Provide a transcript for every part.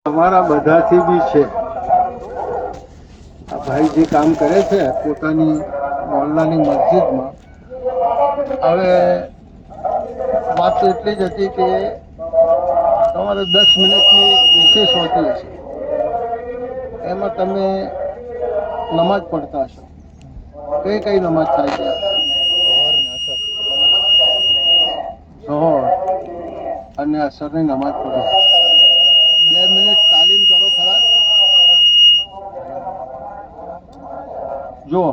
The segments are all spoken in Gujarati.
અમારા બધાથી બી છે. આ ભાઈ જે કામ કરે છે પોતાની મોહલ્લાની મસ્જિદમાં, હવે વાત તો એટલી જ હતી કે તમારે 10 મિનિટની વિશેષ હોતી હશે, એમાં તમે નમાજ પડતા હશો. કઈ કઈ નમાજ થાય છે? જોહર અને અસરની નમાજ પડો. 2 મિનિટ તાલીમ કરો ખરા. જો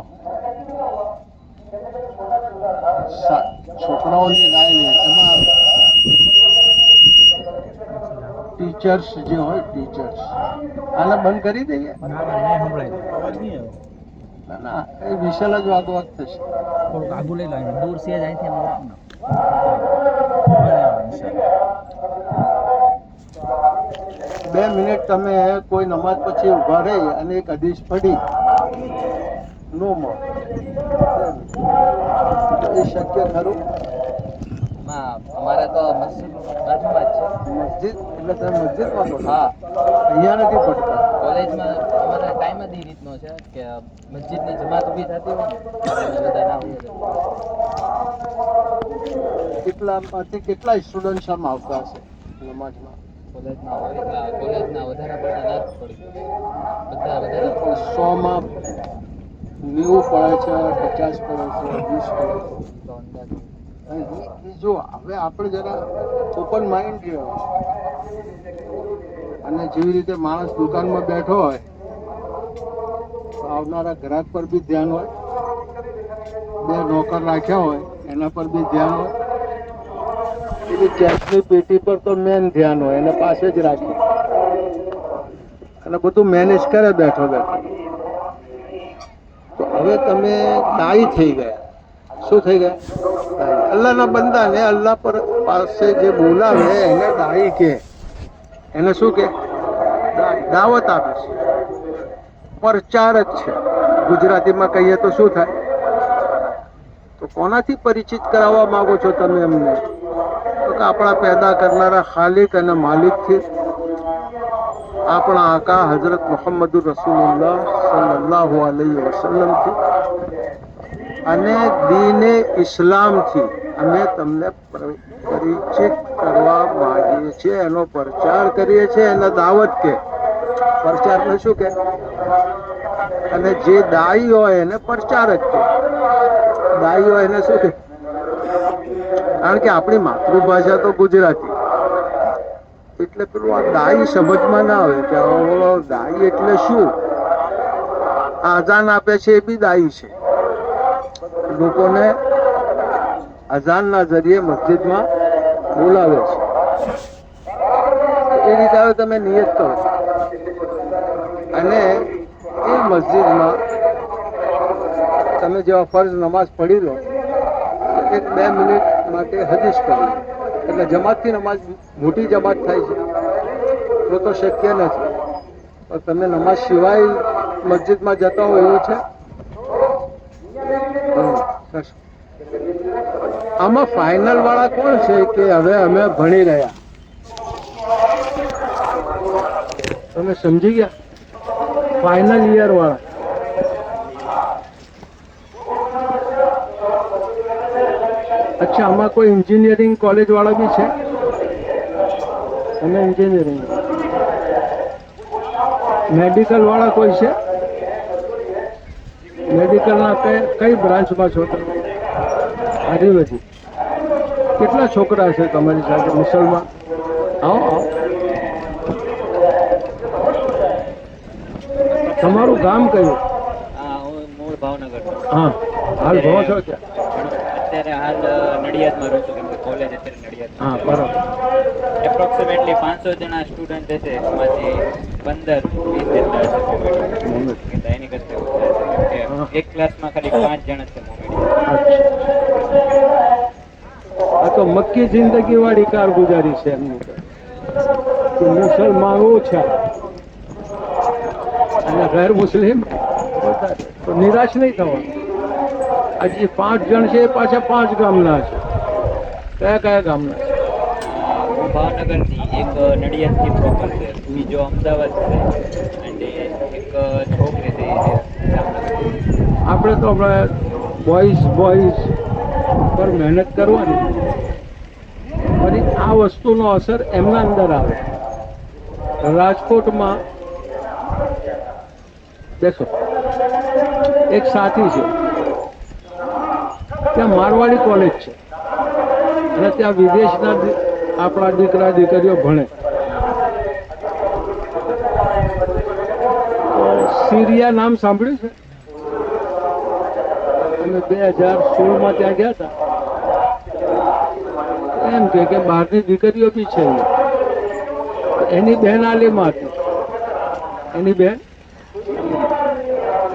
છોકરાઓની રાય લે, એમાં ટીચર્સ જે હોય, ટીચર્સ આને બંધ કરી દઈએ. ના ના, એ વિશાલ જ વાત થશે. થોડુંક આગુ લઈ લો, દૂર છે જ અહીંથી બે મિનિટ તમે કોઈ નમાજ પછી ઉભા રહી અને એક હદીસ પઢી નો મોર, એ શક્ય ખરું? અમારે તો મસ્જિદ બાજુમાં જ છે. મસ્જિદ એટલે તમે મસ્જિદમાં પડો? હા, અહીંયા નથી પડતા. કોલેજમાં અમારા ટાઈમ જ એ રીતનો છે કે મસ્જિદની જમાત ઊભી થતી હોય ને બધા ના હોય. કેટલામાંથી કેટલા સ્ટુડન્ટ આમ આવતા હશે નમાજમાં? કોલેજના વધારે પડતા ના જ પડી, બધા વધારે 100માં 90 પડે છે, 50 પડે છે, 20 પડે છે. જો હવે આપણે જરા ઓપન માઇન્ડ રહ્યો, અને જેવી રીતે માણસ દુકાનમાં બેઠો હોય તો આવનારા ગ્રાહક પર બી ધ્યાન હોય, 2 નોકર રાખ્યા હોય એના પર બી ધ્યાન હોય, એની કેશની પેટી પર તો મેન ધ્યાન હોય, એને પાસે જ રાખે અને બધું મેનેજ કરે બેઠો બેઠો. તો હવે તમે દાઈ થઈ ગયા. શું થઈ ગયા? અલ્લાહના બંદા ને અલ્લાહ પર પાસે જે બોલાવે એને દાઈ કે. એને શું કે? દાવત આપે છે, પ્રચાર જ છે. ગુજરાતીમાં કહીએ તો શું થાય? તો કોનાથી પરિચિત કરાવવા માંગો છો તમે એમને? તો કે આપણા પેદા કરનારા ખાલિક અને માલિકથી, આપણા આકા હજરત મુહમ્મદુર રસૂલુલ્લાહ સલ્લલ્લાહુ અલૈહિ વસલ્લમથી અને દીને ઇસ્લામથી અમે તમને પરિચિત કરવા માંગીએ છીએ. એનો પ્રચાર કરીએ છીએ, એને દાવત કે. પ્રચારને શું કે? અને જે દાઈ હોય એને પ્રચારક કે. દાઈ હોય એને શું કે? કારણ કે આપણી માતૃભાષા તો ગુજરાતી, એટલે પેલું આ દાઈ સમજમાં ના આવે કે ઓલો દાઈ એટલે શું. અઝાન આપે છે એ બી દાઈ છે, લોકોને અઝાનના જરીએ મસ્જિદમાં બોલાવે છે. એ રીતે હવે તમે નિયત કરો અને એ મસ્જિદમાં તમે જેવા ફરજ નમાઝ પઢી લો, 1-2 મિનિટ માટે હદીસ પઢી, એટલે જમાતથી નમાઝ મોટી જમાત થાય છે. તો શક્ય નથી. તો તમે નમાઝ સિવાય મસ્જિદમાં જતા હો એવું છે? આમાં ફાઇનલ વાળા કોણ છે કે હવે અમે ભણી રહ્યા? તમે સમજી ગયા? ફાઇનલ યર વાળા. અચ્છા, આમાં કોઈ એન્જિનિયરિંગ કોલેજ વાળા બી છે? તમે એન્જિનિયરિંગ, મેડિકલ વાળા કોઈ છે? મેડિકલના કઈ બ્રાન્ચમાં છો તમે? આયુર્વેદિક. કેટલા છોકરા છે તમારી સાથે મુસલમાન? આવો આવો. તમારું ગામ કયું? મૂળ ભાવનગર. હા, હાલ ભણો છો ક્યાં? અત્યારે હાલ નડિયાદમાં રહું છું, કેમ કે કોલેજ અત્યારે નડિયાદમાં હા, છે. બરાબર. એપ્રોક્સિમેટલી 500 જણા સ્ટુડન્ટ હશે, એમાંથી 15-20 જેટલા હશે મોમેડિયન. એની કરતા ઓછા હશે, કેમ કે એક ક્લાસમાં ખાલી 5 જણા છે મોમેડિયન. આ તો મક્કી જિંદગી વાળી કારગુજારી છે એમની, કે મુસલમાન ઓછા અને ગેર મુસ્લિમ વધારે. તો નિરાશ નહીં થવાનું. હજી 5 જણ છે એ પાછા 5 ગામના છે. કયા કયા ગામના છે? ભાવનગરથી, એક નડિયાદથી પ્રોપર છે, બીજો અમદાવાદ છે અને એક છોકરી છે એ જામનગર. આપણે તો હમણાં બોયઝ પર મહેનત કરવાની, અને આ વસ્તુનો અસર એમના અંદર આવે. રાજકોટમાં દેખો એક સાથી છે, ત્યાં મારવાડી કોલેજ છે અને ત્યાં વિદેશના આપણા દીકરા દીકરીઓ ભણે. સિરિયા નામ સાંભળ્યું છે? અમે 2016માં ત્યાં ગયા હતા. એમ કે બહારની દીકરીઓ બી છે. એની બહેન આલીમાં હતી, એની બહેન.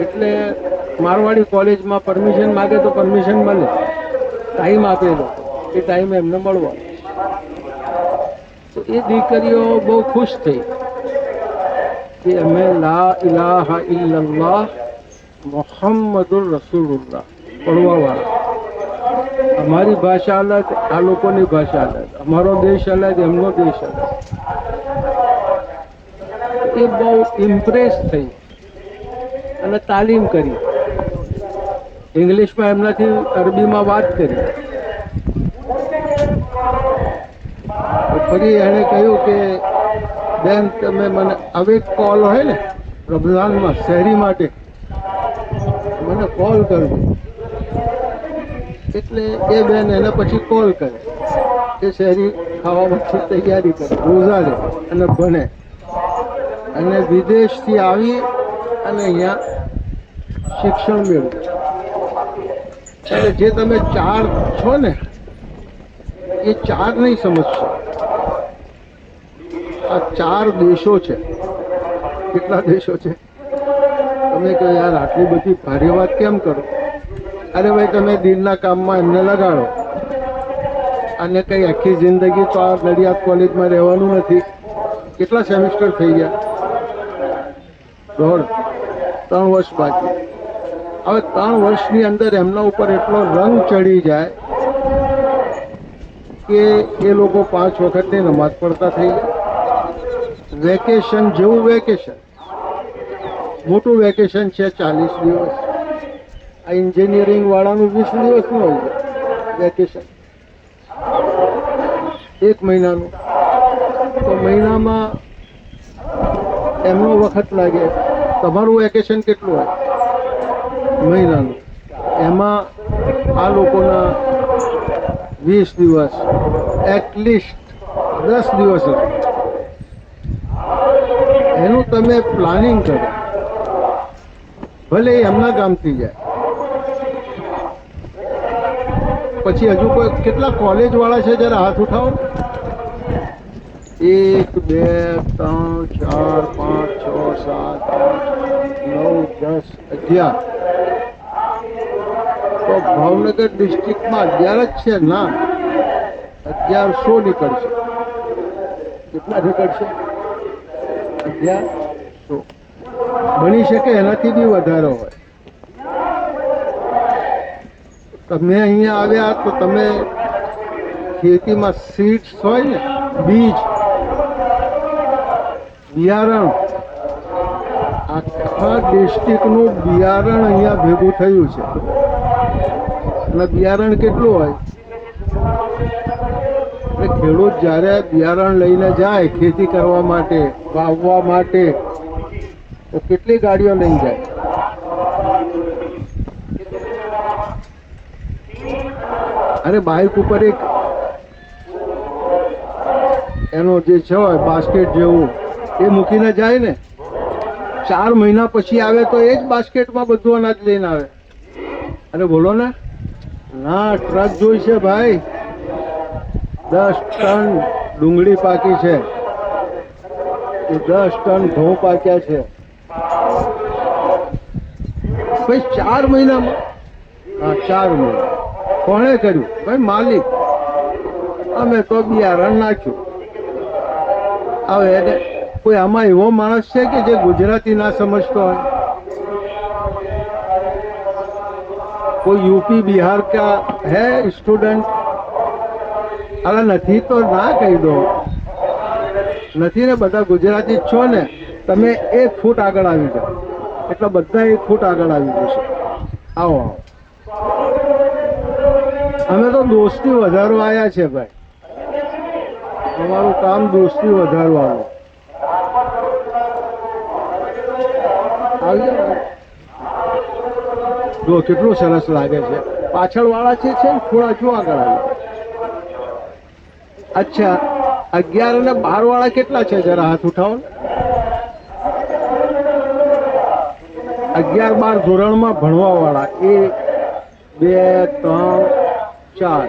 એટલે મારવાડી કોલેજમાં પરમિશન માગે તો પરમિશન મળે, ટાઈમ આપેલો, એ ટાઈમે એમને મળવાનો. તો એ દીકરીઓ બહુ ખુશ થઈ કે અમે લા ઇલાહા ઇલ્લલ્લાહ મુહમ્મદુર રસૂલુલ્લાહ પડવાવાળા. અમારી ભાષા અલગ, આ લોકોની ભાષા અલગ, અમારો દેશ અલગ, એમનો દેશ અલગ. એ બહુ ઇમ્પ્રેસ થઈ અને તાલીમ કરી. ઇંગ્લિશમાં એમનાથી અરબીમાં વાત કરી. ફરી એણે કહ્યું કે બેન તમે મને હવે કોલ હોય ને રમઝાનમાં શહેરી માટે મને કોલ કરજો. એટલે એ બેન એને પછી કોલ કરે, એ શહેરી ખાવા માટે તૈયારી કરે, રોઝા લે અને ભણે. અને વિદેશથી આવી અને અહીંયા શિક્ષણ મેળવે. એટલે જે તમે ચાર છો ને એ ચાર નહીં સમજશો. આ 4 દેશો છે. કેટલા દેશો છે? તમે કહો યાર આટલી બધી ભારે વાત કેમ કરો? અરે ભાઈ તમે દિનના કામમાં એમને લગાડો અને કંઈ આખી જિંદગી તો આ નડિયાદ કોલેજમાં રહેવાનું નથી. કેટલા સેમિસ્ટર થઈ ગયા? 3 વર્ષ બાકી. હવે 3 વર્ષની અંદર એમના ઉપર એટલો રંગ ચડી જાય કે એ લોકો 5 વખતની નમાઝ પડતા થઈ ગયા. વેકેશન જેવું વેકેશન, મોટું વેકેશન છે 40 દિવસ. આ એન્જિનિયરિંગ વાળાનું 20 દિવસનું હોય છે વેકેશન, 1 મહિનાનું. તો મહિનામાં એમનો વખત લાગે. તમારું વેકેશન કેટલું હોય? મહિનાનું. એમાં આ લોકોના 20 દિવસ, એટલીસ્ટ 10 દિવસ હતું. એનું તમે પ્લાનિંગ કરો. ભલે એમના ગામથી જાય. પછી હજુ કોઈ કેટલા કોલેજ વાળા છે જરા હાથ ઉઠાવો. 1 2 3 4 5 6 7 8 9 10 11. તો ભાવનગર ડિસ્ટ્રિક્ટમાં 11 જ છે ના, 1100 નીકળશે. કેટલા નીકળશે? 1100. બની શકે એનાથી બી વધારે હોય. તમે અહીંયા આવ્યા તો તમે ખેતીમાં સીડ્સ હોય ને, બીજ, બિયારણ, આખા ડિસ્ટ્રિક્ટનું બિયારણ અહીંયા ભેગું થયું છે. અને બિયારણ કેટલું હોય? એટલે ખેડૂત જ્યારે બિયારણ લઈને જાય ખેતી કરવા માટે, વાવવા માટે, તો કેટલી ગાડીઓ લઈને જાય? અરે બાઇક ઉપર એક એનો જે છે હોય બાસ્કેટ જેવું એ મૂકીને જાય ને. 4 મહિના પછી આવે તો એ જ બાસ્કેટમાં બધું અનાજ લઈને આવે. અરે બોલો ને. ના, ટ્રક જોઈ છે ભાઈ. 10 ટન ડુંગળી પાકી છે, એ 10 ટન ઘઉં પાક્યા છે ભાઈ 4 મહિનામાં. હા, 4 મહિના. કોણે કર્યું? ભાઈ માલિક. અમે તો બિયારણ નાખ્યું. હવે એને કોઈ આમાં એવો માણસ છે કે જે ગુજરાતી ના સમજતો હોય? કોઈ यूपी बिहार का है स्टूडेंट? अरे नहीं तो ना कही दो. નથી ને, બધા ગુજરાતી જ છો ને. તમે 1 ફૂટ આગળ આવી જાઓ એટલે બધા 1 ફૂટ આગળ આવી જશે. આવો આવો. અમે તો દોસ્તી વધારવા આવ્યા છે ભાઈ. અમારું કામ દોસ્તી વધારવાનું. આવી જાઓ. જો કેટલું સરસ લાગે છે. પાછળ વાળા છે ને થોડા જો આગળ આવી. અચ્છા, 11 અને 12 વાળા કેટલા છે? જરા હાથ ઉઠાવો ને. 11, 12 ધોરણમાં ભણવા વાળા 1, 2, 3, 4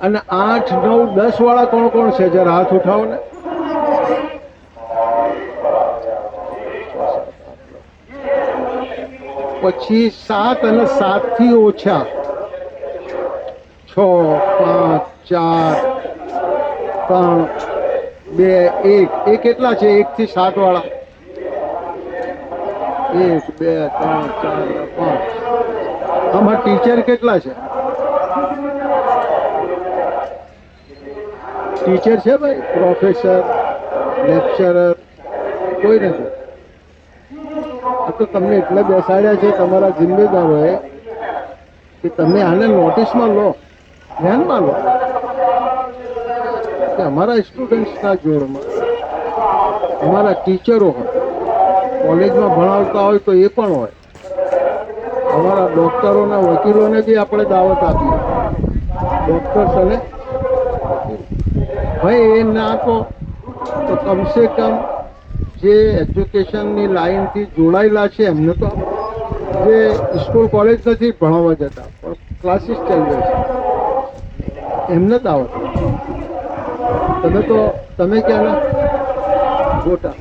અને 8, 9, 10 વાળા કોણ કોણ છે? જરા હાથ ઉઠાવો ને. પછી 7 અને 7 થી ઓછા 6, 5, 4, 3, 2, 1. એ કેટલા છે? 1 થી 7 વાળા? 1, 2, 3, 4, 5. આમાં ટીચર કેટલા છે? ટીચર છે ભાઈ? પ્રોફેસર, લેક્ચરર કોઈ નથી? આ તો તમને એટલે બેસાડ્યા છે તમારા જિમ્મેદારોએ કે તમે આને નોટિસમાં લો, ધ્યાનમાં લો કે અમારા સ્ટુડન્ટ્સના જોડમાં અમારા ટીચરો હોય, કોલેજમાં ભણાવતા હોય તો એ પણ હોય. અમારા ડૉક્ટરોના વકીલોને બી આપણે દાવત આપીએ. ડૉક્ટર્સ અને ભાઈ એ ના તો કમસે કમ જે એજ્યુકેશનની લાઈનથી જોડાયેલા છે એમને તો, જે સ્કૂલ કોલેજ નથી ભણાવવા જતા પણ ક્લાસીસ ચાલે છે એમને દાવત. તમે ક્યાંના? ગોટા.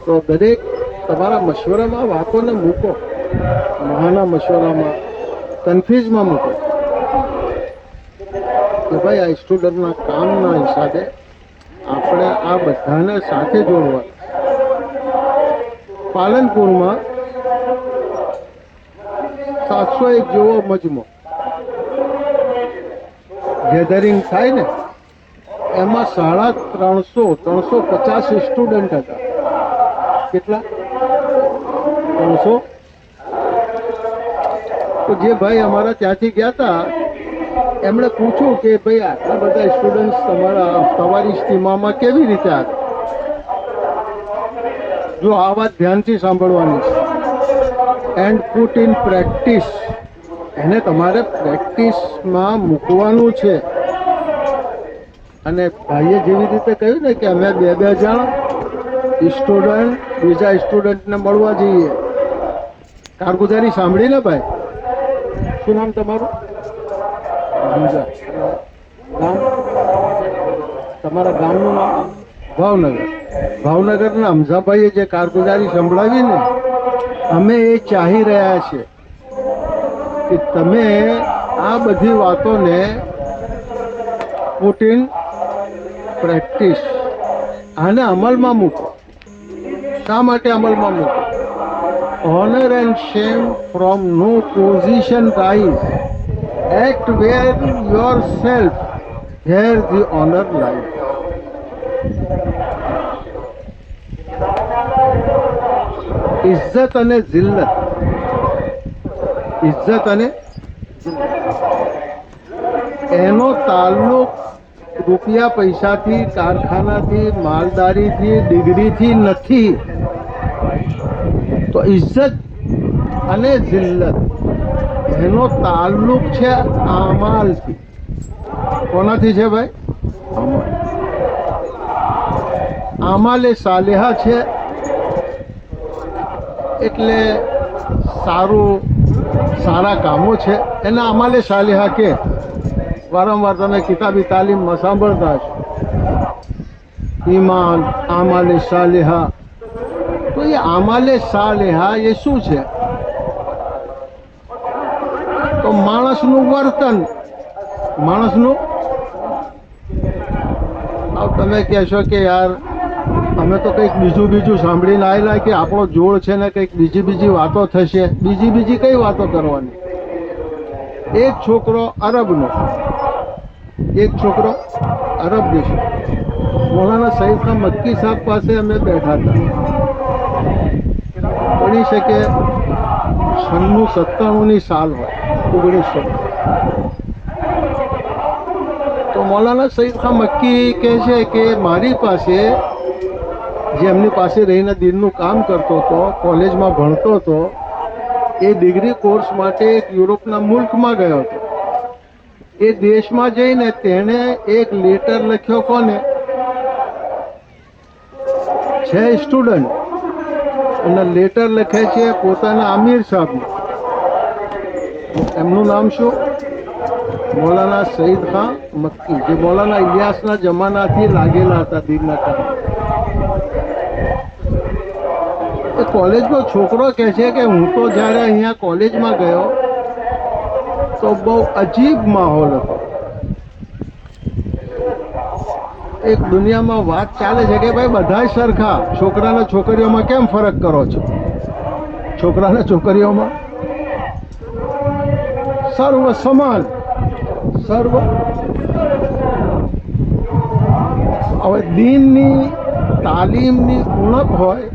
તો દરેક તમારા મશવરામાં વાતોને મૂકો, મહાના મશવરામાં, કન્ફ્યુઝમાં મૂકો કે ભાઈ આ સ્ટુડન્ટના કામના હિસાબે આપણે આ બધાને સાથે જોડવા. પાલનપુરમાં 701 જેવો મજમો ગેધરિંગ થાય ને, એમાં 350 સ્ટુડન્ટ હતા. કેટલા? 300. તો જે ભાઈ અમારા ત્યાંથી ગયા હતા એમણે પૂછ્યું કે ભાઈ આટલા બધા સ્ટુડન્ટ્સ તમારી સ્ટીમામાં કેવી રીતે આવે? જો આ વાત ધ્યાનથી સાંભળવાની છે. And put in practice. એને તમારે પ્રેક્ટિસમાં મૂકવાનું છે. અને ભાઈએ જેવી રીતે કહ્યું ને કે અમે 2 જણ સ્ટુડન્ટ બીજા સ્ટુડન્ટને મળવા જઈએ. કારગુજારી સાંભળી ને ભાઈ? શું નામ તમારું? ગામ? તમારા ગામનું નામ? ભાવનગર. ભાવનગરના હમઝાભાઈએ જે કારગુજારી સંભળાવી ને, અમે એ ચાહી રહ્યા છીએ કે તમે આ બધી વાતોને પુટ ઇન પ્રેક્ટિસ, આને અમલમાં મૂકો. શા માટે અમલમાં મૂકો? Honour and shame from no position rise. Act where your self, here the honour life. ઇજ્જત અને જિલ્લત. ઇજ્જત અને એનો તાલ્લુક રૂપિયા પૈસાથી, કારખાનાથી, માલદારીથી, ડિગ્રીથી નથી. તો ઇજ્જત અને જિલ્લત એનો તાલ્લુક છે અમાલથી. કોનાથી છે ભાઈ? અમાલ. અમાલ એ સાલેહા છે એટલે સારા કામો છે એના અમાલે સાલેહા કે. વારંવાર તમે કિતાબી તાલીમમાં સાંભળતા છો ઈમાન, આમાલે સાલેહા. તો એ આમાલે સાલેહા એ શું છે? તો માણસનું વર્તન. માણસનું. તમે કહેશો કે યાર અમે તો કંઈક બીજું સાંભળીને આવેલા કે આપણો જોડ છે ને કંઈક બીજી વાતો થશે. બીજી કઈ વાતો કરવાની? એક છોકરો અરબનો, એક છોકરો અરબ દેશનો. મૌલાના સઈદ ખાન મક્કી સાહેબ પાસે અમે બેઠા હતા. બની શકે 96-97ની સાલ હોય, 1900. તો મૌલાના સઈદ ખાન મક્કી કહે છે કે મારી પાસે, જે એમની પાસે રહીને દિનનું કામ કરતો હતો, કોલેજમાં ભણતો હતો, એ ડિગ્રી કોર્સ માટે એક યુરોપના મુલ્કમાં ગયો હતો. એ દેશમાં જઈને તેણે એક લેટર લખ્યો. કોને? છે સ્ટુડન્ટ, અને લેટર લખે છે પોતાના આમિર સાહેબને. એમનું નામ શું? મૌલાના સઈદ ખાન મક્કી, જે મૌલાના ઇલિયાસના જમાનાથી લાગેલા હતા દીનના કામ. એ કોલેજનો છોકરો કહે છે કે હું તો જ્યારે અહીંયા કોલેજમાં ગયો તો બહુ અજીબ માહોલ હતો. એક દુનિયામાં વાત ચાલે છે કે ભાઈ બધા સરખા, છોકરાના છોકરીઓમાં કેમ ફરક કરો છો? છોકરાના છોકરીઓમાં સર્વ સમાન, સર્વ. હવે દીનની તાલીમની ઉણપ હોય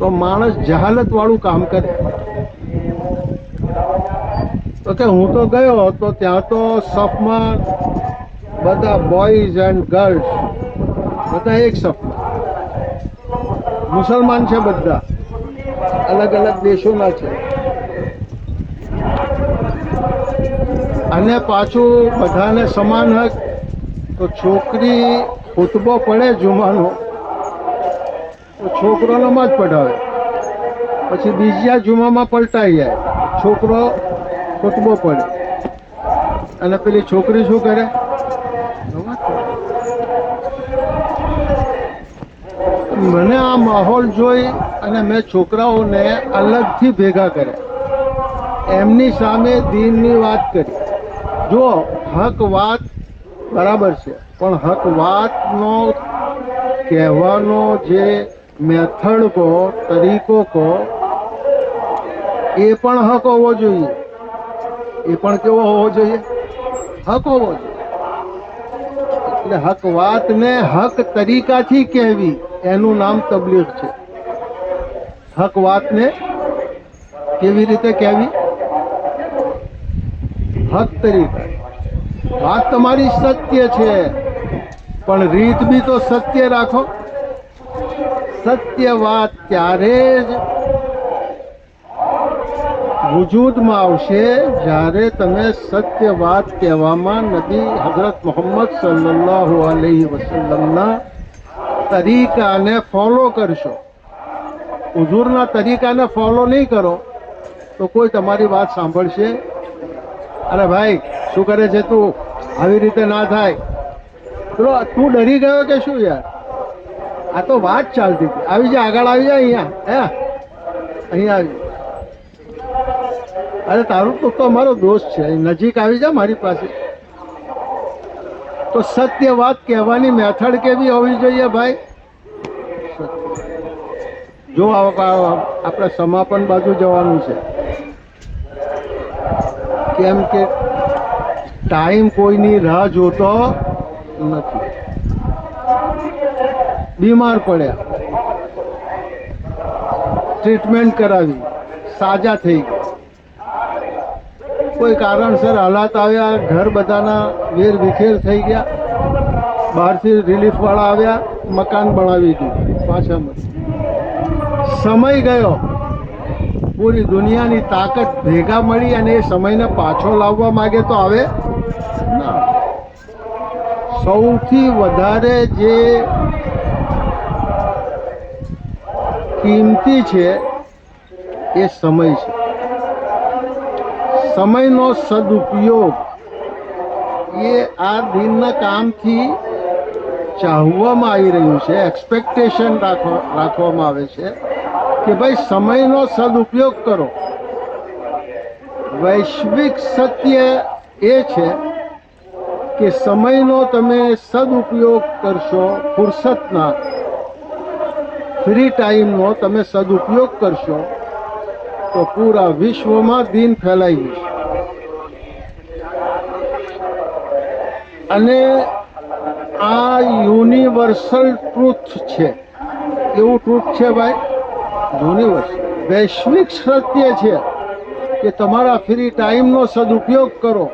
તો માણસ જહાલત વાળું કામ કરે. તો કે હું તો ગયો તો ત્યાં તો સફમાં બધા બોયઝ એન્ડ ગર્લ્સ બધા એક સફમાં, મુસલમાન છે, બધા અલગ અલગ દેશોના છે. અને પાછું બધાને સમાન હક. તો છોકરી ખુતબો પડે જુમાનો તો છોકરો નમાજ પઢાવે, પછી બીજા જુમામાં પલટાઈ જાય, છોકરો ખુતબો પડે, અને પેલી છોકરી શું કરે? મને આ માહોલ જોઈ અને મેં છોકરાઓને અલગથી ભેગા કર્યા, એમની સામે દીનની વાત કરી. જો હક વાત બરાબર છે, પણ હક વાતનો કહેવાનો જે મેથડ કહો, તરીકો કહો, એ પણ હક હોવો જોઈએ. એ પણ કેવો હોવો જોઈએ? હક હોવો જોઈએ. એટલે હક વાતને હક તરીકાથી કહેવી, એનું નામ તબલીગ છે. હક વાતને કેવી રીતે કહેવી? હક તરીકા. વાત તમારી સત્ય છે, પણ રીત બી તો સત્ય રાખો. સત્ય વાત ત્યારે જ વજૂદમાં આવશે જ્યારે તમે સત્ય વાત કહેવામાં નબી હઝરત મોહમ્મદ સલ્લલ્લાહુ અલૈહિ વસલ્લમના તરીકાને ફોલો કરશો. હુઝુરના તરીકાને ફોલો નહીં કરો તો કોઈ તમારી વાત સાંભળશે? અરે ભાઈ શું કરે છે તું? આવી રીતે ના થાય. પેલો તું ડરી ગયો કે શું યાર? આ તો વાત ચાલતી હતી. આવી જા, આગળ આવી જા. અહીંયા અહીંયા આવી. અરે તારું તો અમારો દોસ્ત છે, નજીક આવી જા મારી પાસે. તો સત્ય વાત કહેવાની મેથડ કેવી હોવી જોઈએ ભાઈ? જો આપણે સમાપન બાજુ જવાનું છે, કેમ કે ટાઈમ કોઈની રાહ જોતો નથી. બીમાર પડ્યા, ટ્રીટમેન્ટ કરાવી, સાજા થઈ ગયા, કોઈ કારણસર હાલાત આવ્યા, ઘર બધાના વેર વિખેર થઈ ગયા, બહારથી રિલીફ વાળા આવ્યા, મકાન બનાવી દીધું પાછામાં. સમય ગયો, પૂરી દુનિયાની તાકાત ભેગા મળી અને એ સમયને પાછો લાવવા માંગે તો આવે ના. સૌથી વધારે જે કિંમતી છે એ સમય છે. સમયનો સદુપયોગ એ આ દિનના કામથી ચાહવામાં આવી રહ્યું છે. એક્સપેક્ટેશન રાખવામાં આવે છે કે ભાઈ સમયનો સદુપયોગ કરો. વૈશ્વિક સત્ય એ છે કે સમયનો તમે સદુપયોગ કરશો, ફુરસતના ફ્રી ટાઈમનો તમે સદુપયોગ કરશો તો પૂરા વિશ્વમાં દીન ફેલાઈ જશે. અને આ યુનિવર્સલ ટ્રુથ છે. એવું ટ્રુથ છે ભાઈ, યુનિવર્સલ વૈશ્વિક સત્ય છે કે તમારા ફ્રી ટાઈમનો સદુપયોગ કરો.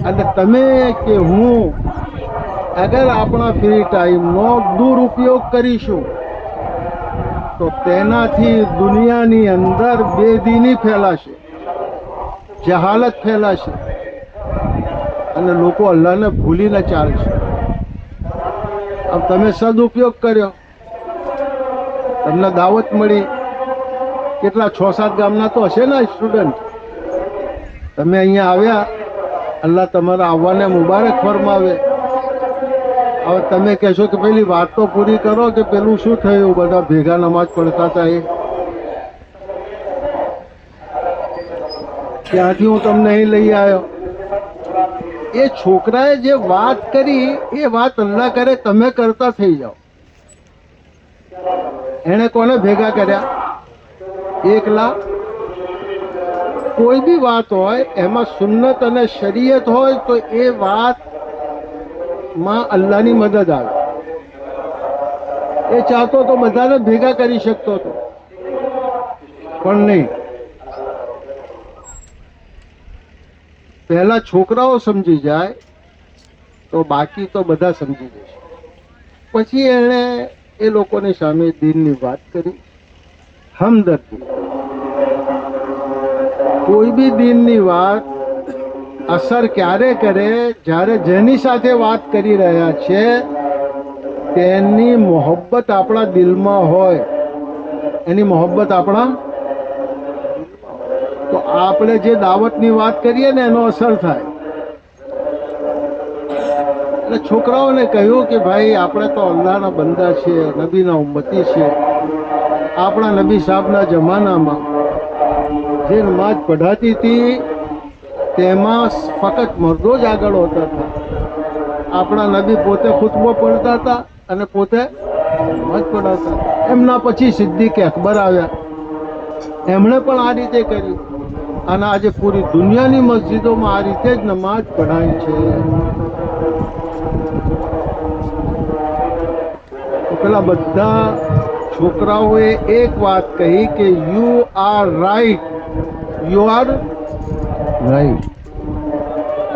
અને તમે કે હું અગર આપણા ફ્રી ટાઈમનો દુરુપયોગ કરીશું તો તેનાથી દુનિયાની અંદર બેદીની ફેલાશે, જહાલત ફેલાશે અને લોકો અલ્લાહને ભૂલીને ચાલશે. આમ તમે સદુપયોગ કર્યો, તમને દાવત મળી, કેટલા 6-7 ગામના તો હશે ને સ્ટુડન્ટ, તમે અહીંયા આવ્યા, અલ્લાહ તમારા આવવાને મુબારક ફરમાવે. હવે તમે કહેશો કે પેલી વાત તો પૂરી કરો કે પેલું શું થયું, બધા ભેગા નમાજ પડતા હતા એ ત્યાંથી હું તમને અહીં લઈ આવ્યો. એ છોકરાએ જે વાત કરી એ વાત અલ્લાહ કરે તમે કરતા થઈ જાઓ. એણે કોને ભેગા કર્યા? એકલા. કોઈ બી વાત હોય એમાં સુન્નત અને શરીયત હોય તો એ વાત માં અલ્લાહની મદદ આવે. એ ચાહતો તો બધાને ભેગા કરી શકતો હતો, પણ નહીં. પહેલા છોકરાઓ સમજી જાય તો બાકી તો બધા સમજી જશે. પછી એણે એ લોકોની સામે દીનની વાત કરી, હમદર્દી. કોઈ બી દીનની વાત અસર ક્યારે કરે? જ્યારે જેની સાથે વાત કરી રહ્યા છે તેની મોહબ્બત આપણા દિલમાં હોય. એની મોહબ્બત આપણા, તો આપણે જે દાવતની વાત કરીએ ને એનો અસર થાય. એટલે છોકરાઓને કહ્યું કે ભાઈ આપણે તો અલ્લાહના બંદા છીએ, નબીના ઉમ્મતી છીએ. આપણા નબી સાહેબના જમાનામાં જે નમાજ પઢાતી હતી તેમાં ફક્ત મર્દો જ આગળ હોતા હતા. આપણા નબી પોતે ખુતબો પડતા હતા અને પોતે નમાજ પઢાવતા હતા. એમના પછી સિદ્દીક અકબર આવ્યા, એમણે પણ આ રીતે કર્યું અને આજે પૂરી દુનિયાની મસ્જિદોમાં આ રીતે જ નમાજ પઢાય છે. તો પેલા બધા છોકરાઓએ એક વાત કહી કે you are right, you are right,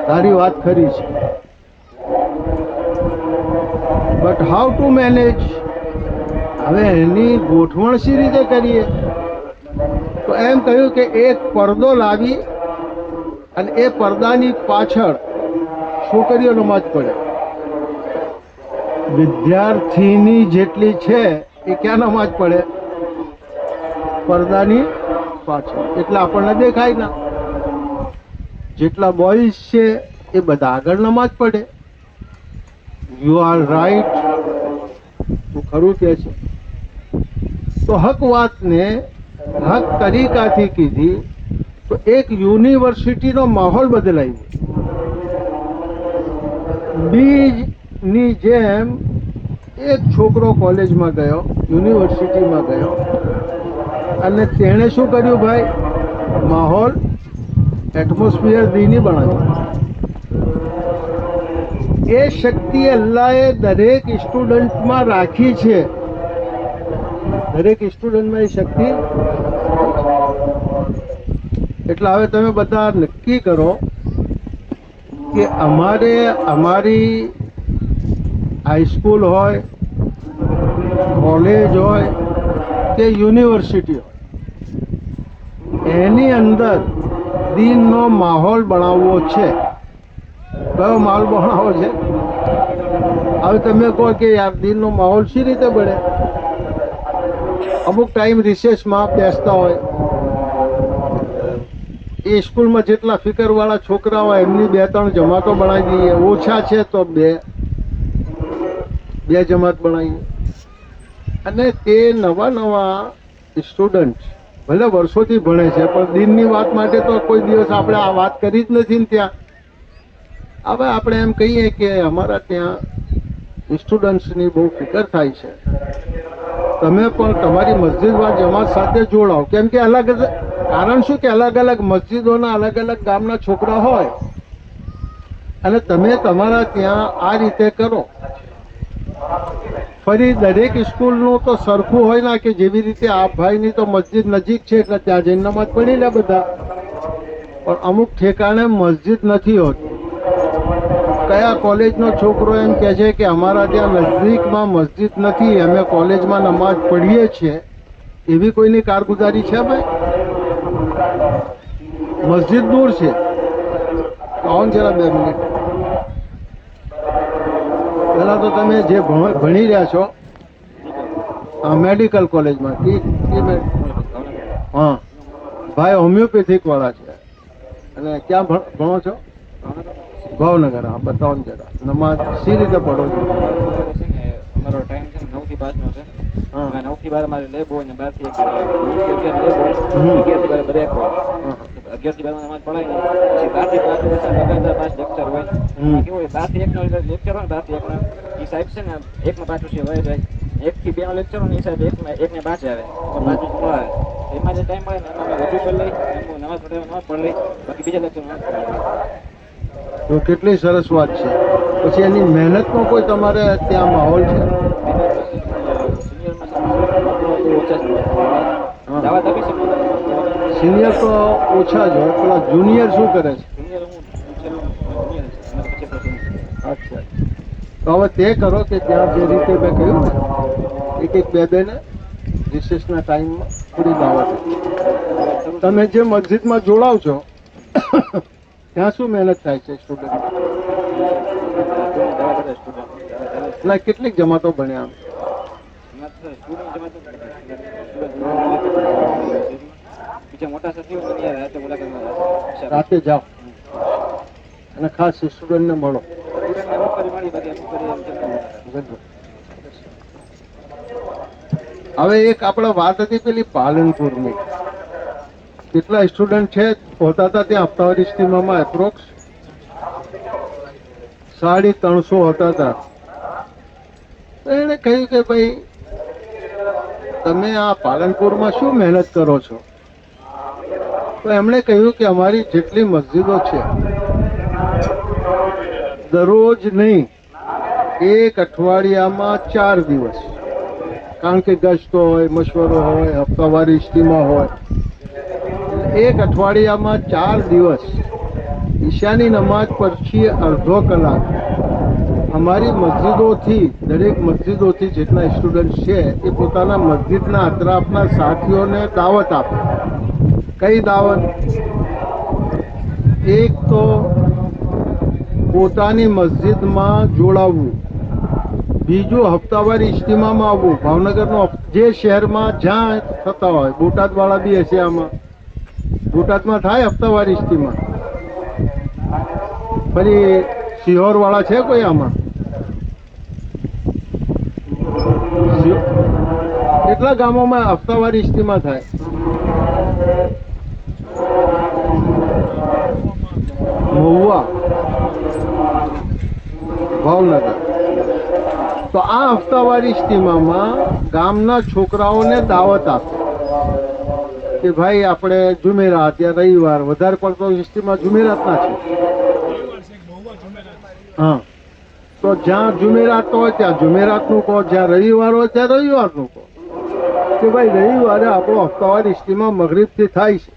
તારી વાત ખરી છે. But how to manage? હવે એની ગોઠવણ શી રીતે કરીએ? તો એમ કહ્યું કે એક પડદો લાવી અને એ પડદાની પાછળ છોકરીઓ નમાજ પડે. વિદ્યાર્થીની જેટલી છે એ ક્યાં નમાજ પડે? પડદાની પાછળ, એટલે આપણને દેખાય ના. જેટલા બોયઝ છે એ બધા આગળ નમાજ પડે. યુ આર રાઈટ, તું ખરું કે છે. તો હક વાતને હક તરીકાથી કીધી તો એક યુનિવર્સિટીનો માહોલ બદલાઈ ગયો. બીજની જેમ એક છોકરો કોલેજમાં ગયો, યુનિવર્સિટીમાં ગયો અને તેણે શું કર્યું ભાઈ? માહોલ, એટમોસ્ફિયર દીની બનાવ્યું. એ શક્તિ અલ્લાહે દરેક સ્ટુડન્ટમાં રાખી છે. દરેક સ્ટુડન્ટમાં એ શક્તિ. એટલે હવે તમે બધા નક્કી કરો કે અમારે અમારી હાઈસ્કૂલ હોય, કોલેજ હોય કે યુનિવર્સિટી હોય, એની અંદર દીનનો માહોલ બનાવવો છે. કયો માહોલ બનાવવો છે? હવે તમે કહો કે યાર દીનનો માહોલ શી રીતે બને? અમુક ટાઈમ રિસેસમાં બેસતા હોય, એ સ્કૂલમાં જેટલા ફિકરવાળા છોકરા હોય એમની 2-3 જમાતો બનાવી દઈએ, ઓછા છે તો બે જમાત બનાવીએ. અને તે નવા સ્ટુડન્ટ ભલે વર્ષોથી ભણે છે પણ દીનની વાત માટે તો કોઈ દિવસ આપણે આ વાત કરી જ નથી ને ત્યાં. હવે આપણે એમ કહીએ કે અમારા ત્યાં સ્ટુડન્ટ્સની બહુ ફિકર થાય છે, તમે પણ તમારી મસ્જિદમાં જમાત સાથે જોડાઓ. કેમ કે અલગ કારણ શું કે અલગ અલગ મસ્જિદોના અલગ અલગ ગામના છોકરા હોય અને તમે તમારા ત્યાં આ રીતે કરો. ફરી દરેક સ્કૂલનું તો સરખું હોય ના કે જેવી રીતે આ ભાઈની તો મસ્જિદ નજીક છે એટલે ત્યાં જઈને નમાજ પડી લે બધા, પણ અમુક ઠેકાણે મસ્જિદ નથી હોતી. કયા કોલેજનો છોકરો એમ કહે છે કે અમારા ત્યાં નજદીકમાં મસ્જિદ નથી, અમે કોલેજમાં નમાજ પઢીએ છીએ, એવી કોઈની કારગુજારી છે ભાઈ? મસ્જિદ દૂર છે. આવો ને જરા 2 મિનિટ. પહેલાં તો તમે જે ભણી રહ્યા છો મેડિકલ કોલેજમાં, હા ભાઈ હોમિયોપેથિક વાળા છે, અને ક્યાં ભણો છો? ભાવનગર. હા, બતાવો ને જરા નમાજ સી રીતે પડો છો? અમારો ટાઈમ છે 9 થી 5 નો છે. હા. 9 થી 12 મારે લેબ હોય ને 12 થી 1 લેબ હોય, 11 થી 12 બ્રેક હોય. 11 થી 12 નમાજ પડાય ને પછી 12 થી 5 લગાતાર 5 લેક્ચર હોય. કેવું હોય 12 થી 1 નો લેક્ચર હોય ને 12 થી 1 નો એ સાહેબ છે ને 1 માં 5 છે હોય જાય, 1 થી 2 નો લેક્ચર હોય ને એ સાહેબ 1 ને 5 આવે, 5 નો આવે. એમાં જે ટાઈમ મળે ને એમાં અમે રજૂ કરી લઈ, નમાજ પઢી લઈ, બાકી બીજા લેક્ચર નમાજ પઢાવી લઈ. તો કેટલી સરસ વાત છે. પછી એની મહેનતનો કોઈ તમારે ત્યાં માહોલ છે? સિનિયર તો ઓછા જ હોય, પેલા જુનિયર શું કરે છે? અચ્છા, તો હવે તે કરો કે ત્યાં જે રીતે મેં કહ્યું ને 1-2 ને રિસેસના ટાઈમમાં પૂરી દાવત. તમે જે મસ્જિદમાં જોડાવ છો ત્યાં શું મહેનત થાય છે સ્ટુડન્ટ? ના, કેટલીક જમાતો ભણ્યા? રાતે જાઓ અને ખાસ સ્ટુડન્ટને મળો. હવે એક આપણે વાત હતી પેલી પાલનપુરની, કેટલા સ્ટુડન્ટ છે હોતા હતા ત્યાં હપ્તાવારી સ્કીમમાં? એપ્રોક્સ 350 હતા હતા. તો એણે કહ્યું કે ભાઈ તમે આ પાલનપુરમાં શું મહેનત કરો છો? તો એમણે કહ્યું કે અમારી જેટલી મસ્જિદો છે દરરોજ નહીં, 1 અઠવાડિયામાં 4 દિવસ, કારણ કે ગસ્ત હોય, મશવરો હોય, હપ્તાવારી ઇજ્તિમા હોય, 1 અઠવાડિયામાં 4 દિવસ ઈશાની નમાજ પછી અડધો કલાક અમારી મસ્જિદોથી, દરેક મસ્જિદોથી જેટલા સ્ટુડન્ટ છે એ પોતાના મસ્જિદના અતરાફના સાથીઓને દાવત આપે. કઈ દાવત? એક તો પોતાની મસ્જિદમાં જોડાવવું, બીજું હપ્તાવારી ઇજ્તિમામાં આવવું. ભાવનગરનો જે શહેરમાં જ્યાં થતા હોય, બોટાદવાળા બી હશે આમાં, બોટાદમાં થાય હપ્તાવારી ઇજ્તિમા. ફરી સિહોર વાળા છે કોઈ આમાં? કેટલા ગામોમાં હપ્તાવારી ઇજ્તિમા થાય? મહુવા, ભાવનગર. તો આ હપ્તાવારી ઇજ્તિમામાં ગામના છોકરાઓને દાવત આપે કે ભાઈ આપણે જુમેરાત યા રવિવાર, વધારે પડતો ઇજ્તિમા જુમેરાતના છે. હા, તો જ્યાં જુમેરાત હોય ત્યાં જુમેરાતનું કહો, જ્યાં રવિવાર હોય ત્યાં રવિવારનું કહો કે ભાઈ રવિવારે આપણો હપ્તાવારી ઇજ્તિમા મગરિબથી થાય છે,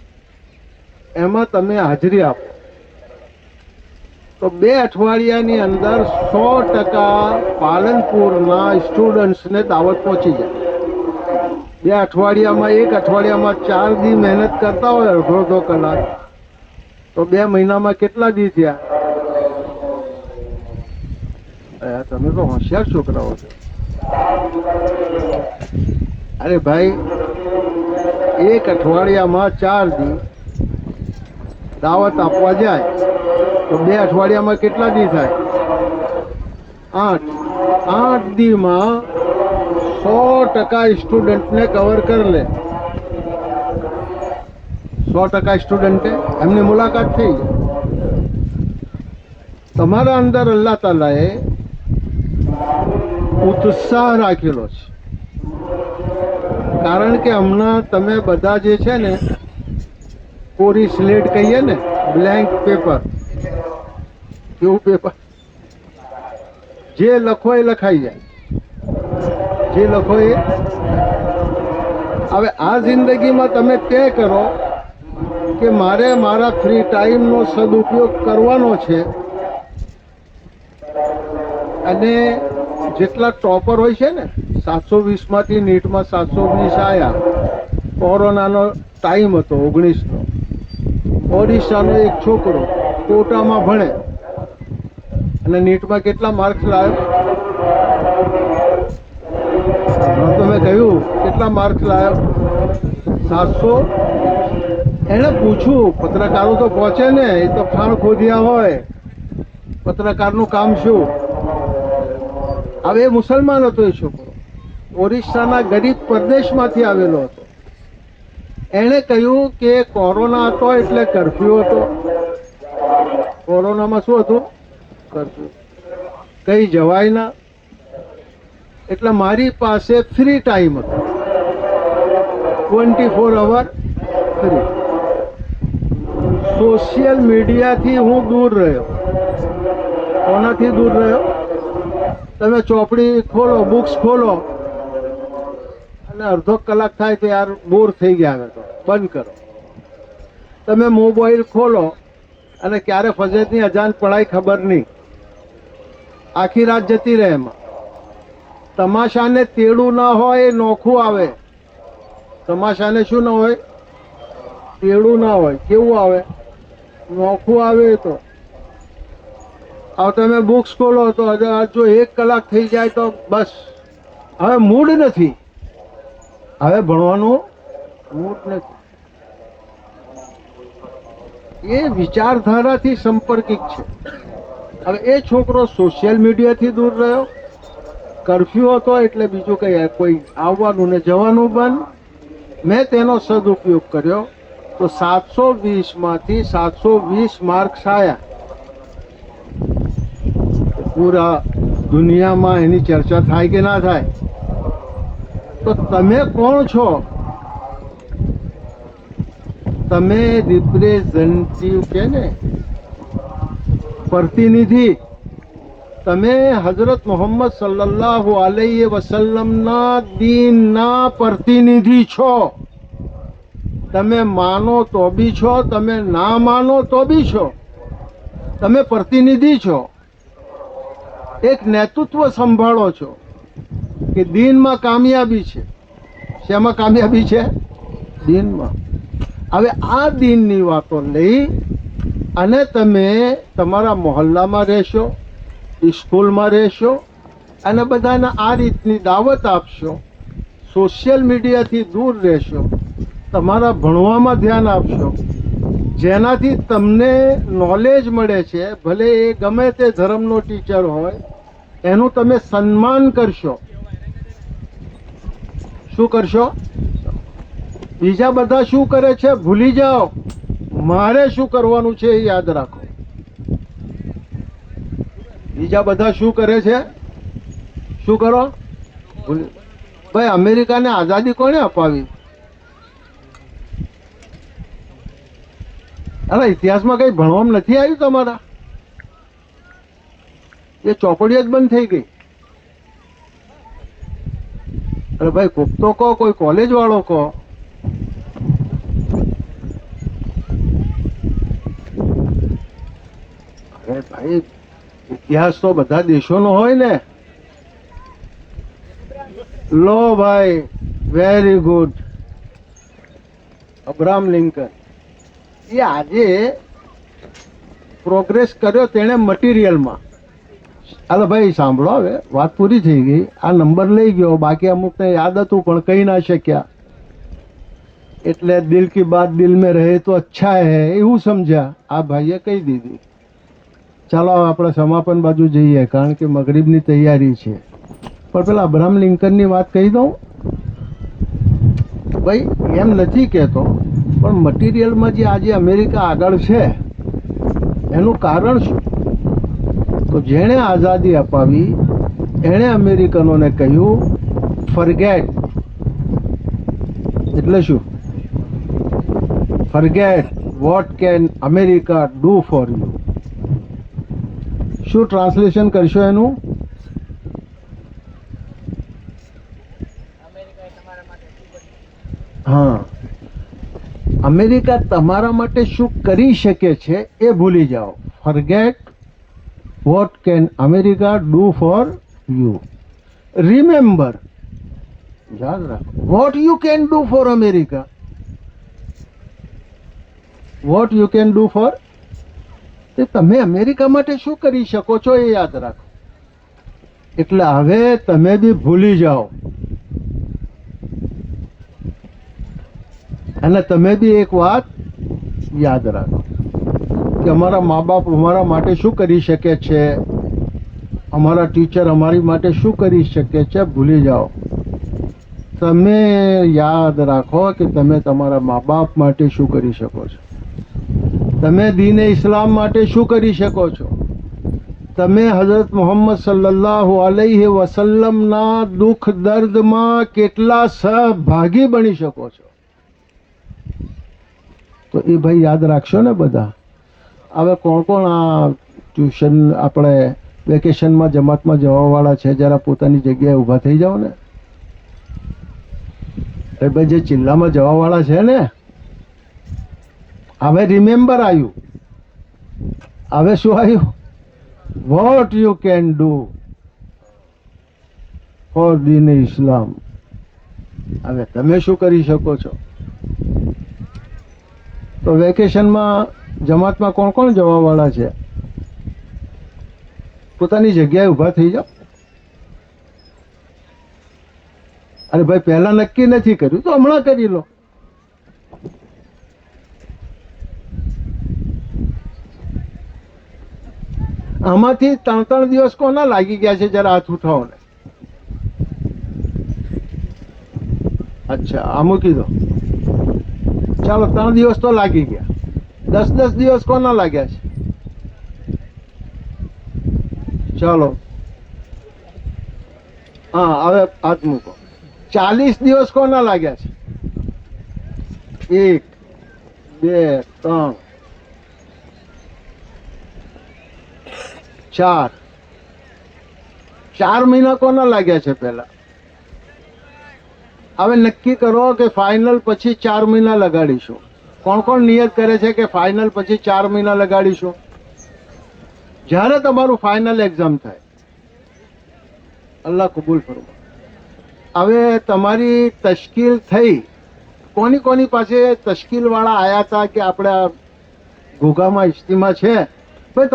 એમાં તમે હાજરી આપો. તો 2 અઠવાડિયાની અંદર 100% પાલનપુરના સ્ટુડન્ટ્સને દાવત પહોંચી જાય. 2 અઠવાડિયામાં, 1 અઠવાડિયામાં 4 દી મહેનત કરતા હોય, અડધો કલાક, તો 2 મહિનામાં કેટલા દી થયા? તમે તો હોશિયાર છોકરાઓ છો. અરે ભાઈ, 1 અઠવાડિયામાં 4 દી દાવત આપવા જાય તો 2 અઠવાડિયામાં કેટલા દી થાય? 8 દીમાં 100% સ્ટુડન્ટને કવર કરી લે. 100% સ્ટુડન્ટે એમની મુલાકાત થઈ જાય. તમારા અંદર અલ્લાહ તાલાએ ઉત્સાહ રાખેલો છે, કારણ કે હમણાં તમે બધા જે છે ને કોરી સ્લેટ કહીએ ને, બ્લેન્ક પેપર, કેવું પેપર? જે લખો એ લખાઈ જાય, જે લખો એ. હવે આ જિંદગીમાં તમે તે કરો કે મારે મારા ફ્રી ટાઈમનો સદુપયોગ કરવાનો છે, અને જેટલા ટોપર હોય છે ને, 720 માંથી નીટમાં 720 આવ્યા. કોરોનાનો ટાઈમ હતો 19નો. ઓડિશાનો એક છોકરો કોટામાં ભણે અને નીટમાં કેટલા માર્ક્સ લાવ્યો? તો મેં કહ્યું કેટલા માર્ક્સ લાવ્યો? 700. એને પૂછ્યું, પત્રકારો તો પહોંચે ને, એ તો ખાણ ખોદ્યા હોય, પત્રકારનું કામ શું? હવે એ મુસલમાન હતો એ છોકરો, ઓરિસ્સાના ગરીબ પ્રદેશમાંથી આવેલો હતો. એણે કહ્યું કે કોરોના હતો એટલે કર્ફ્યુ હતો. કોરોનામાં શું હતું? કર્ફ્યુ. કઈ જવાય ના, એટલે મારી પાસે ફ્રી ટાઈમ હતો, 24 અવર ફ્રી. સોશિયલ મીડિયાથી હું દૂર રહ્યો. કોનાથી દૂર રહ્યો? તમે ચોપડી ખોલો, બુક્સ ખોલો અને અડધો કલાક થાય તો યાર બોર થઈ ગયા હવે તો બંધ કરો. તમે મોબાઈલ ખોલો અને ક્યારે ફજરની અજાન પડાય ખબર નહીં, આખી રાત જતી રહે એમાં. તમાશાને તેડું ના હોય એ નોખું આવે. તમાશાને શું ના હોય? તેડું ના હોય. કેવું આવે? નોખું આવે. તો હવે તમે બુક્સ ખોલો તો જો 1 કલાક થઈ જાય તો બસ, હવે મૂડ નથી, હવે ભણવાનું મૂડ નથી. એ વિચારધારાથી સંપર્કિત છે. હવે એ છોકરો સોશિયલ મીડિયાથી દૂર રહ્યો, કર્ફ્યુ હતો એટલે બીજું કંઈ કોઈ આવવાનું ને જવાનું બંધ. મેં તેનો સદુપયોગ કર્યો તો 720 માંથી 720 માર્ક્સ આવ્યા. પૂરા દુનિયામાં એની ચર્ચા થાય કે ના થાય? તો તમે કોણ છો? તમે રિપ્રેઝેન્ટેટિવ કે ને, પ્રતિનિધિ. તમે હઝરત મોહમ્મદ સલ્લલ્લાહુ અલૈહિ વસલ્લમના દીનના પ્રતિનિધિ છો. તમે માનો તો બી છો, તમે ના માનો તો બી છો, તમે પ્રતિનિધિ છો. એક નેતૃત્વ સંભાળો છો કે દીનમાં કામયાબી છે. શેમાં કામયાબી છે? દીનમાં. હવે આ દીનની વાતો લઈ અને તમે તમારા મોહલ્લામાં રહેશો, સ્કૂલમાં રહેશો અને બધાને આ રીતની દાવત આપશો, સોશિયલ મીડિયાથી દૂર રહેશો, તમારા ભણવામાં ધ્યાન આપશો, જેનાથી તમને નોલેજ મળે છે, ભલે એ ગમે તે ધર્મનો ટીચર હોય, એનું તમે સન્માન કરશો. શું કરશો? બીજા બધા શું કરે છે ભૂલી જાઓ, મારે શું કરવાનું છે એ યાદ રાખો. બીજા બધા શું કરે છે, શું કરો? ભાઈ, અમેરિકાને આઝાદી કોણે અપાવી? અરે ઇતિહાસમાં કઈ ભણવામાં નથી આવ્યું તમારા? એ ચોપડીઓ જ બંધ થઈ ગઈ. અરે ભાઈ, કોક તો કહો, કોઈ કોલેજ વાળો કહો. અરે ભાઈ, ઇતિહાસ તો બધા દેશોનો હોય ને. લો ભાઈ, વેરી ગુડ. અબ્રાહમ લિંકન એ આજે પ્રોગ્રેસ કર્યો તેણે મટીરિયલમાં. હાલો ભાઈ સાંભળો, હવે વાત પૂરી થઈ ગઈ. આ નંબર લઈ ગયો, બાકી અમુકને યાદ હતું પણ કહી ના શક્યા, એટલે દિલ કી બાત દિલ મેં રહે તો અચ્છા હે એવું સમજ્યા. આ ભાઈએ કહી દીધી. ચાલો આપણે સમાપન બાજુ જઈએ, કારણ કે મગરિબની તૈયારી છે. પણ પેલા અબ્રાહમ લિંકનની વાત કહી દઉં. ભાઈ એમ નથી કહેતો, પણ મટીરિયલમાં જે આજે અમેરિકા આગળ છે એનું કારણ શું? તો જેણે આઝાદી અપાવી એણે અમેરિકનોને કહ્યું ફરગેટ. એટલે શું? Forget what can America do for you. શું ટ્રાન્સલેશન કરશો એનું? હા, અમેરિકા તમારા માટે શું કરી શકે છે એ ભૂલી જાઓ. Forget what can America do for you. Remember, યાદ રાખો, vote you can do four America. Vote you can do four, તે તમે અમેરિકા માટે શું કરી શકો છો એ યાદ રાખો. એટલે હવે તમે બી ભૂલી જાઓ અને તમે બી એક વાત યાદ રાખો કે અમારા મા બાપ અમારા માટે શું કરી શકે છે, અમારા ટીચર અમારી માટે શું કરી શકે છે. ભૂલી જાઓ. તમે યાદ રાખો કે તમે તમારા મા બાપ માટે શું કરી શકો છો, તમે દીને ઇસ્લામ માટે શું કરી શકો છો, તમે હઝરત મોહમ્મદ સલ્લલ્લાહુ અલૈહિ વસલ્લમના દુઃખ દર્દમાં કેટલા સહભાગી બની શકો છો. તો એ ભાઈ યાદ રાખશો ને બધા. હવે કોણ કોણ આ ટ્યુશન આપણે વેકેશનમાં જમાતમાં જવાવાળા છે, જરા પોતાની જગ્યાએ ઊભા થઈ જાઓ ને. એ ભાઈ જે ચિલ્લામાં જવાવાળા છે ને, હવે રિમેમ્બર આવ્યું. હવે શું આવ્યું? What you can do for દીન ઇસ્લામ. હવે તમે શું કરી શકો છો? તો વેકેશનમાં જમાતમાં કોણ કોણ જવાવાળા છે, પોતાની જગ્યાએ ઊભા થઈ જાઓ. અરે ભાઈ પહેલા નક્કી નથી કર્યું તો હમણાં કરી લો. આમાંથી 3 દિવસ કોના લાગી ગયા છે? જરા હાથ ઉઠાવો ને. અચ્છા, આ મૂકી દો. ચાલો, 3 દિવસ તો લાગી ગયા. 10 દિવસ કોના લાગ્યા છે? ચાલો, હા, હવે હાથ મૂકો. 40 દિવસ કોના લાગ્યા છે? 1 2 3 4 4 મહિના કોના લાગ્યા છે પહેલા? હવે નક્કી કરો કે ફાઇનલ પછી 4 મહિના લગાડીશું. કોણ કોણ નિયત કરે છે કે ફાઇનલ પછી 4 મહિના લગાડીશું? જ્યારે તમારું ફાઇનલ એક્ઝામ થાય. અલ્લાહ કબૂલ ફરમાવે. હવે તમારી તશ્કીલ થઈ. કોની કોની પાસે તશ્કીલવાળા આવ્યા હતા કે આપણે આ ઘોઘામાં ઇજ્તિમા છે? ભાઈ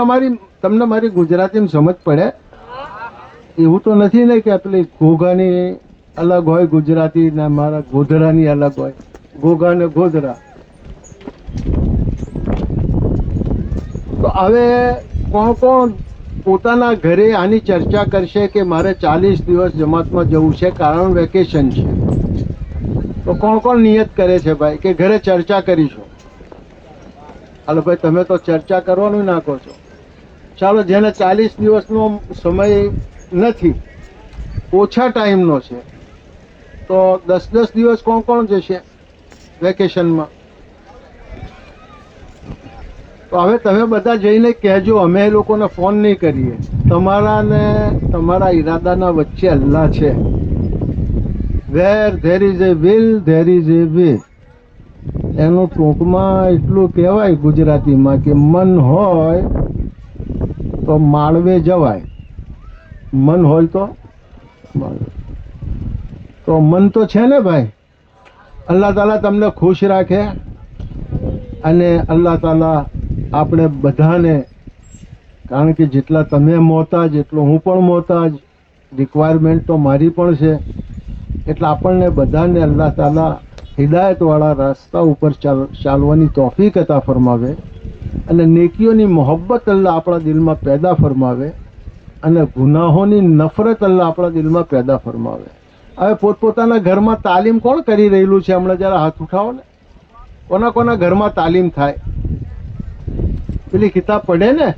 તમને મારી ગુજરાતીમાં સમજ પડે? એવું તો નથી ને કે પેલી ઘોઘાની અલગ હોય ગુજરાતી ને મારા ગોધરાની અલગ હોય. ઘોઘા ને ગોધરા. તો હવે કોણ કોણ પોતાના ઘરે આની ચર્ચા કરશે કે મારે 40 દિવસ જમાતમાં જવું છે, કારણ વેકેશન છે? તો કોણ કોણ નિયત કરે છે ભાઈ કે ઘરે ચર્ચા કરીશું? હાલો ભાઈ, તમે તો ચર્ચા કરવાનું નાખો છો. ચાલો, જેને 40 દિવસનો સમય નથી, ઓછા ટાઈમનો છે, તો 10 દિવસ કોણ કોણ જશે વેકેશનમાં? તો હવે તમે બધા જઈને કહેજો, અમે એ લોકોને ફોન નહીં કરીએ. તમારા ને તમારા ઈરાદાના વચ્ચે અલ્લાહ છે. Where there is a will there is a way. એનું ટૂંકમાં એટલું કહેવાય ગુજરાતીમાં કે મન હોય તો માળવે જવાય. મન હોય તો મન તો છે ને ભાઈ. અલ્લાહ તાલા તમને ખુશ રાખે અને અલ્લાહ તાલા આપણે બધાને, કારણ કે જેટલા તમે મોહતાજ એટલો હું પણ મોહતાજ, રિક્વાયરમેન્ટ તો મારી પણ છે. એટલે આપણને બધાને અલ્લાહ તાલા હિદાયતવાળા રસ્તા ઉપર ચાલવાની તોફીક અતા ફરમાવે અને નેકીઓની મોહબ્બત અલ્લાહ આપણા દિલમાં પેદા ફરમાવે અને ગુનાહોની નફરત અલ્લાહ આપણા દિલમાં પેદા ફરમાવે. હવે પોતપોતાના ઘરમાં તાલીમ કોણ કરી રહેલું છે? હમણાં જરા હાથ ઉઠાવો ને. કોના કોના ઘરમાં તાલીમ થાય? પેલી કિતાબ પડે ને?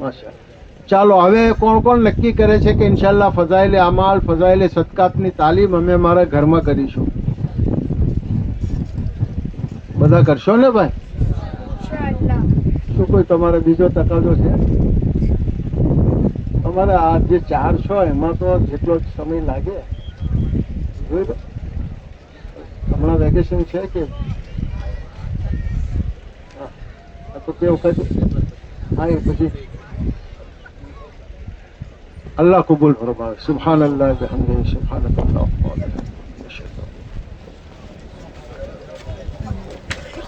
માશાઅલ્લાહ. ચાલો, હવે કોણ કોણ નક્કી કરે છે કે ઇન્શાલ્લાહ ફઝાઇલે અમાલ, ફઝાઇલે સદકાતની તાલીમ અમે મારા ઘરમાં કરીશું? બધા કરશો ને ભાઈ? શું કોઈ તમારે બીજો તકાજો છે? તમારે આ જે 4 છો એમાં તો જેટલો સમય લાગે જોઈ લો. હમણાં વેકેશન છે કે તો તે વખતે હા એ પછી અલ્લાહ કબૂલ ફરમાવે. સુબહાન અલ્લાહ બિહમ્દિહી સુબહાનક અલ્લાહુમ્મા વ બિહમ્દિક.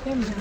કેમ છે?